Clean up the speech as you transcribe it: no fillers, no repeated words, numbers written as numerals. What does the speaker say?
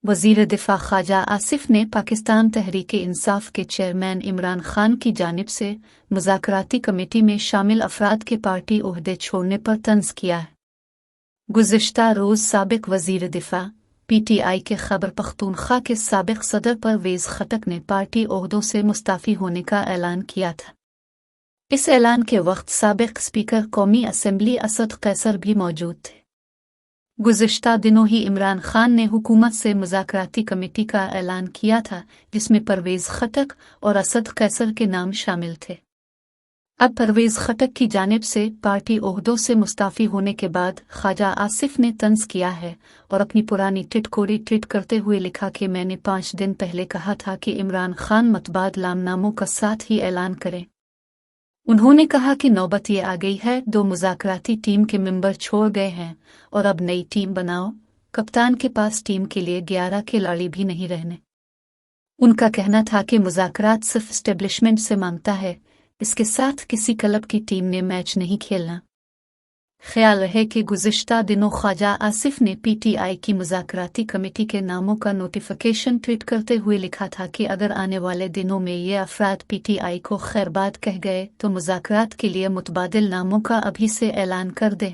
वज़ीर दिफा ख्वाजा आसिफ ने पाकिस्तान तहरीक-ए-इंसाफ के चेयरमैन इमरान खान की जानिब से मुज़ाकराती कमेटी में शामिल अफराद के पार्टी ओहदे छोड़ने पर तंज़ किया है। गुज़िश्ता रोज़ साबिक़ वज़ीर दिफा PTI के खैबर पख्तूनख्वा के साबिक़ सदर परवेज़ खटक ने पार्टी ओहदों से मुस्ताफ़ी होने का ऐलान किया था। इस ऐलान के वक्त साबिक़ स्पीकर कौमी असम्बली असद कैसर भी मौजूद थे। गुज़िश्ता दिनों ही इमरान खान ने हुकूमत से मुज़ाकराती कमेटी का ऐलान किया था, जिसमें परवेज़ खटक और असद कैसर के नाम शामिल थे। अब परवेज़ खटक की जानिब से पार्टी ओहदों से मुस्ताफ़ी होने के बाद ख्वाजा आसिफ ने तंज़ किया है और अपनी पुरानी टिटकोरी ट्वीट करते हुए लिखा कि मैंने 5 दिन पहले कहा था कि इमरान खान मतबादलामनामों का साथ ही ऐलान करें। उन्होंने कहा कि नौबत ये आ गई है, 2 मुज़ाकराती टीम के मेंबर छोड़ गए हैं और अब नई टीम बनाओ। कप्तान के पास टीम के लिए 11 खिलाड़ी भी नहीं रहने। उनका कहना था कि मुज़ाकरात सिर्फ एस्टेब्लिशमेंट से मांगता है, इसके साथ किसी क्लब की टीम ने मैच नहीं खेलना। ख्याल रहे कि गुज़िश्ता दिनों ख्वाजा आसिफ ने PTI की मुज़ाकराती कमेटी के नामों का नोटिफिकेशन ट्वीट करते हुए लिखा था कि अगर आने वाले दिनों में ये अफराद PTI को खैरबाद कह गए तो मुज़ाकरात के लिए मुतबादिल नामों का अभी से ऐलान कर दें।